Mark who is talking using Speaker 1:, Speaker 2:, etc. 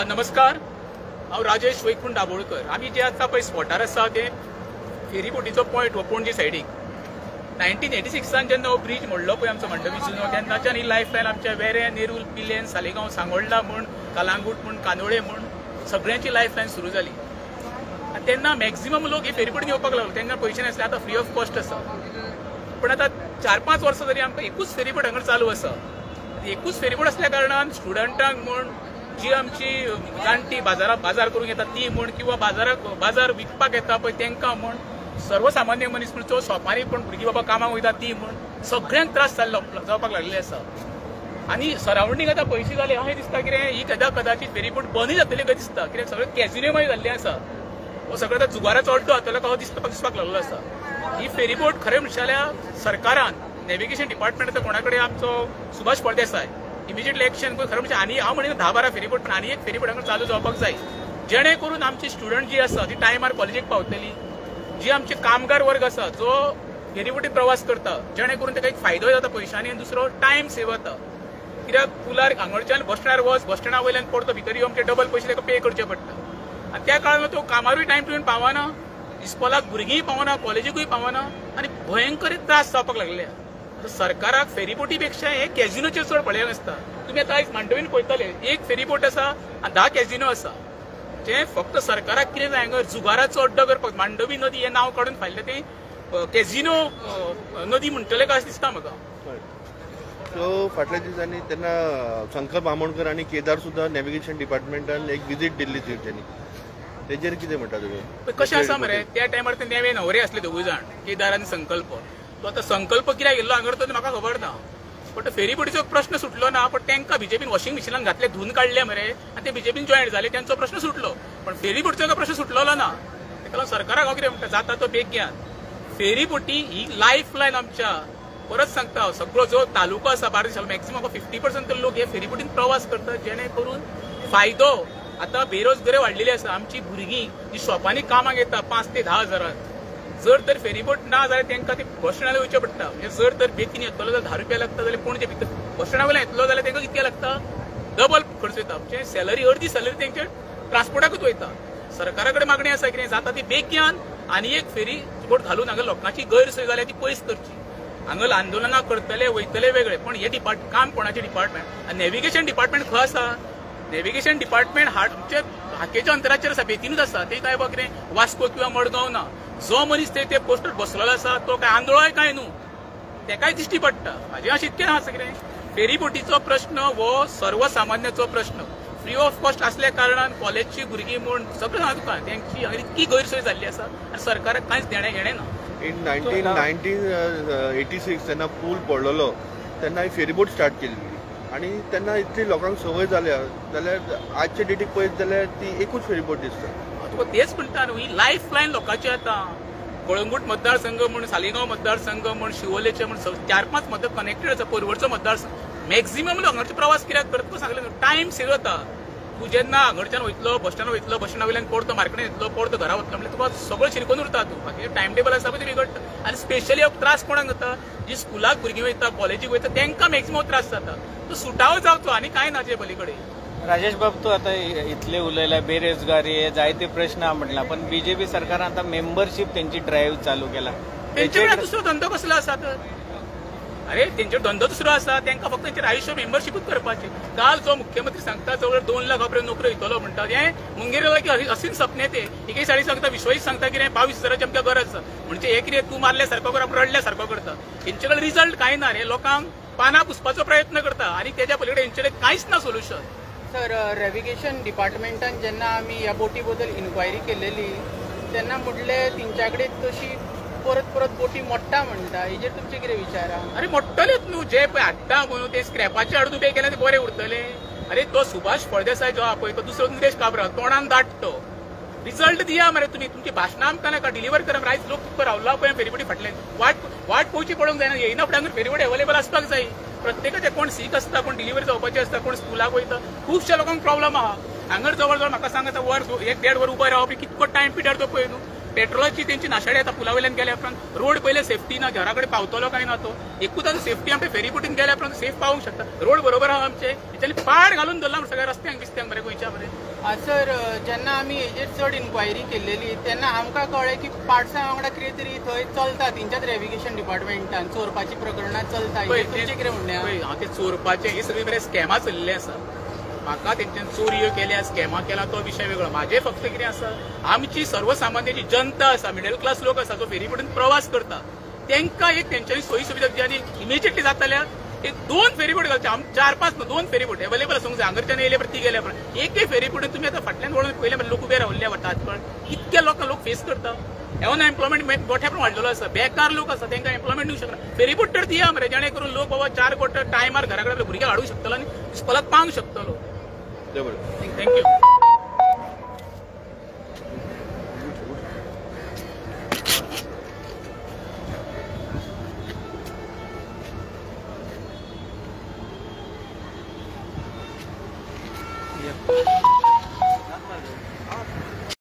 Speaker 1: नमस्कार, हांव राजेश वैकुंठ दाबोळकर. आमी जे आतां पळय स्पॉटार आसा ते फेरीबोटीचो पॉयंट हो पणजे सायडीक 1986 जेन्ना हो ब्रिज मोडलो पळय आमचो मंडवी जुनो, तेन्नाच्यान ही लायफ लायन आमच्या वेरे, नेरूल, पिलेन, सालेगांव, सांगोळडा म्हण, कलांगूट म्हण, कांदोळे म्हण सगळ्यांची लायफ लायन सुरू जाली. आनी तेन्ना मॅक्झिमम लोक ही फेरीबोटीन येवपाक लागलो. तेन्ना पयशे नासले, आतां फ्री ऑफ कॉस्ट आसा. पण आतां 4-5 वर्सां तरी आमकां एकूच फेरीबोट हांगा चालू आसा. एकूच फेरीबोट असल्या कारणान स्टुडंटांक म्हण, जी आमची जाणटी बाजार करूंक येता ती म्हण, किंवा बाजार विकपाक येता पळय तांकां म्हण, सर्वसामान्य मनीस म्हण, जो शॉपांनी पण भुरगीं बाबा कामाक वयता ती म्हण, सगळ्यांक त्रास जावपाक लागलेले आसा. आनी सरावंडींग आतां पयशे जाले अशें दिसता कितें ही कदाचित फेरीबोट बंदूय जातली काय दिसता. कित्याक सगळें कॅझिनो मागीर जाल्लें आसा. हो सगळो आतां जुगाराचो अड्डो जातलो काय दिसपाक लागलो आसा. ही फेरीबोट खरें म्हणचे जाल्यार सरकारान नॅव्हिगेशन डिपार्टमेंटाचो कोणा कडेन आमचो सुभाष फळदेसाय इमिजिएटली एक्शन खरें म्हणजे आनी हांव म्हणिना 10-12 फेरीबोट, पण आनी एक फेरीबोट हांगा चालू जावपाक जाय, जेणे करून आमची स्टुडंट जी आसा ती टायमार कॉलेजीक पावतली. जी आमचे कामगार वर्ग आसा जो फेरीबोटीन प्रवास करता, जेणे करून ताका एक फायदो जाता पयशांनी, आनी दुसरो टायम सेव जाता. कित्याक पुलार हांगच्यान बस स्टँडार बस स्टँडा वयल्यान परतो भितर येवन आमचे डबल पयशे ताका पे करचे पडटा. आनी त्या काळान तो कामारूय टायम टू टायम पावना, इस्कॉलाक भुरगींय पावना, कॉलेजीकूय पावना, आनी भयंकर त्रास जावपाक लागले. सरकाराक फेरीबोटी पेक्षा हे कॅझिनोचेर चड पळयलें आसता. तुमी आतां आयज मांडवीन पळयतले, एक फेरीबोट आसा आनी 10 कॅझिनो आसा. जे फक्त सरकाराक कितें जाय हांगा जुगाराचो अड्डो करपाक मांडवी नदी हें नांव काडून फायलें ते कॅझिनो नदी म्हणटले काय दिसता म्हाका.
Speaker 2: सो फाटल्या दिसांनी तेन्ना संकल्प आमोणकर आनी केदार सुद्दां नॅव्हिगेशन डिपार्टमेंटान एक विजीट दिल्ली तेंच्यांनी, तेजेर कितें म्हणटा तुमी?
Speaker 1: कशें आसा मरे, त्या टायमार ते नेवे न्हवरे आसले दोगूय जाण, केदार आनी संकल्प. तो आतां संकल्प कित्याक येयल्लो हांगर तो म्हाका खबर ना, बट फेरीबोटीचो प्रश्न सुटलो ना. पण तांकां बीजेपीन वॉशिंग मशिनान घातले, धुवन काडले मरे, आनी ते बीजेपीन जॉयन जाले, त्यांचो प्रश्न सुटलो. पण फेरीबोटीचो प्रश्न सुटलो ना. ताका लागून सरकाराक हांव कितें म्हणटा, जाता तो बेग घेयात. फेरीबोटी ही लायफ लायन आमच्या, परत सांगता, सगळो जो तालुको आसा बार्देस मॅक्झिमम 50% लोक हे फेरीबोटीन प्रवास करतात, जेणे करून फायदो. आतां बेरोजगारी वाडलेली आसा. आमची भुरगीं जी शॉपांनी कामाक येता 5 ते 10 हजारांत, जर तर फेरीबोट ना जाल्यार तांकां ते बस स्टँडार वयचें पडटा. म्हणजे जर तर बेगीन येतलो जाल्यार 10 रुपया लागता, जाल्यार पणजे भितर बस स्टँडा वयल्यान येतलो जाल्यार तांकां कितके लागता, डबल खर्च येता. म्हणजे सॅलरी, अर्दी सॅलरी तेंचे ट्रान्सपोर्टाकूच वयता. सरकारा कडेन मागणी आसा कितें जाता ती बेगीन आनी एक फेरीबोट घालून हांगा लोकांची गैरसोय जाल्यार ती पयस करची. हांगा आंदोलनां करतले वयतले वेगळे, पण हे काम कोणाचें डिपार्टमेंट? नॅव्हिगेशन डिपार्टमेंट खंय आसा? नॅव्हिगेशन डिपार्टमेंट हाकेच्या अंतराचेर आसा, बेतीनूच आसा. ते काय कितें वास्को किंवा मडगांव ना. जो मनीस ते पोस्टर बसलेलो आसा तो काय आंदोळाय काय न्हू, तेकाय दिश्टी पडटा. हाजें अशें इतकें आसा कितें, फेरीबोटीचो प्रश्न हो सर्वसामान्याचो प्रश्न. फ्री ऑफ कॉस्ट असल्या कारणान कॉलेजची भुरगीं म्हण सगळें हांव तुका तेंची हांगा इतकी गैरसोय जाल्ली आसा आनी सरकाराक कांयच देणें घेणें ना.
Speaker 2: इन 1986 जेन्ना पूल पडलेलो तेन्ना ही फेरीबोट स्टार्ट केल्ली, आनी तेन्ना इतली लोकांक संवय जाल्या, जाल्यार आजचे डेटीक पळयत जाल्यार ती एकूच फेरीबोट दिसता.
Speaker 1: तुका तेच म्हणटा न्हू, ही लायफ लायन लोकांची आतां. कळंगूट मतदारसंघ म्हण, सालिगांव मतदारसंघ म्हण, शिवोलेचे म्हण 4-5 मतदार कनेक्टेड आसा. परवडचो मतदारसंघ मॅक्झिमम लोक हांगाचे प्रवास कित्याक करता सांगलें न्हू, टायम सेव जाता. तूं जेन्ना हांगच्यान वयतलो, बस स्टँडार वयतलो, बस स्टँडा वयल्यान परतो मार्केटान येतलो, परतो घरा वतलो, म्हणजे तुका सगळें शिरकोन उरता. तूं बाकी टायम टेबल आसा पळय ते बिगडटा. आनी स्पेशली त्रास कोणाक जाता, जी स्कुलाक भुरगीं वयता, कॉलेजीक वयता, तांकां मॅक्झिमम त्रास जाता. तो सुटावो जावचो आनी कांय ना. जे पलीकडे
Speaker 3: राजेश बाब, तू आता इतले उलयला, बेरोजगारी हे जायते प्रश्न म्हटला, पण बीजेपी सरकारान आता मेंबरशीप त्यांची ड्राईव्ह चालू केला.
Speaker 1: तेंचे दुसरो धंदो कसलो आसा तर? अरे तेंचे धंदो दुसरो आसा, तांकां फक्त तेंचेर आयुश्य मेंबरशीपच करपाची. काल जो मुख्यमंत्री सांगता जवळ 2 लाख आपले नोकऱ्यो दितलो म्हणटा, हें मुंगेर की असीन सपने ते. एके सायडी सांगता विश्वास सांगता कितें 22,000ची आमकां गरज आसा. म्हणजे हे कितें तूं मारल्या सारको कर, रडल्या सारको करता. हेंचे कडेन रिजल्ट कांय ना. हे लोकांक पानां पुसपाचो प्रयत्न करता आनी तेच्या पलीकडे हेंचे कडेन कांयच ना सोल्युशन.
Speaker 4: सर, नॅव्हिगेशन डिपार्टमेंटान जेन्ना आमी ह्या बोटी बद्दल इन्क्वायरी केलेली तेन्ना म्हटलें तेंच्या कडेन तशी परत परत बोटी मोडटा म्हणटा. हेजेर तुमचे कितें विचार आहा?
Speaker 1: अरे मोडटलेच न्हू, जे पळय हाडटा म्हणून ते स्क्रॅपाचे हाडून उबे केल्यार ते बरें उरतले. अरे तो सुभाष फळदेसाय जो आहा पळय तो दुसरो निलेश काब्रा तोंडान धाडटो. रिजल्ट दिया मरे तुमी, तुमची भाशणां आमकां नाका, डिलिव्हर करा. आयज लोक कितको रावला पळय फेरीबोटी फाटल्यान. वाट पळोवची पडोवंक जायना. येयना फुडें हांगा फेरीबोट अवेलेबल आसपाक जाय. प्रत्येकाचे कोण सीक आसता, कोण डिलिव्हरी जावपाची आसता, कोण स्कुलाक वयता. खुबशा लोकांक प्रॉब्लम आहा. हांगर जवळ जवळ म्हाका सांग आतां 1-1.5 वर उबो रावप कितको टायम पिड्यार तो पळय न्हू. पेट्रोलाची त्यांची नाशाडी आता पुलावयल्यान गेल्या उपरांत रोड पहिले सेफ्टी ना, घरा कडेन पावतलो काय ना तो एकूच आता सेफ्टी आमच्या फेरी बोटीन गेल्या उपरांत सेफ पावूंक शकता. रोड बरोबर आहा आमचे, हेच्यानी पाड घालून दवरला सगळ्या रस्त्यांक बिस्त्यांक बरे गोंयच्या बरे.
Speaker 4: सर, जेन्ना आमी हेजेर चड इन्क्वायरी केल्लेली तेन्ना आमकां कळ्ळें की पार्ट्सां वांगडा कितें तरी थंय चलता, तेंच्याच नेव्हिगेशन डिपार्टमेंटान चोरपाची प्रकरणां चलता. तुमचें कितें म्हणणें आहा?
Speaker 1: हांव ते चोरपाचे हे सगळे बरे स्कॅमां चल्ले आसा. म्हाका तेंच्यान चोरयो केल्या, स्कॅमां केला तो विशय वेगळो. म्हाजें फक्त कितें आसा, आमची सर्वसामान्य जी जनता आसा, मिडल क्लास लोक आसा जो फेरी बोटीन प्रवास करता, तांकां एक तेंच्यांनी सोयी सुविधा जी आनी इमिजिएटली जाताल्या एक 2 फेरीबोट घालचे. 4-5 न्हू, 2 फेरीबोट एवेलेबल आसूंक जाय. हांगरच्यान येयले परत ती गेल्या परत एकय फेरीबोटीन तुमी आतां फाटल्यान वळून पयले लोक उबे रावल्ले वतात, पण इतके लोक फेस करता. एवन एम्प्लॉयमेंट मोठ्या प्रमाणात वाडलेलो आसा. बेकार लोक आसा तांकां एम्प्लॉयमेंट दिवंक शकना. फेरीबोट तर दिया मरे, जेणे करून लोक बाबा 4 कोट टायमार घरा कडेन भुरग्यां हाडूंक शकतलो आनी इस्कॉलाक पावंक शकतलो. थँक्यू.
Speaker 3: Yeah.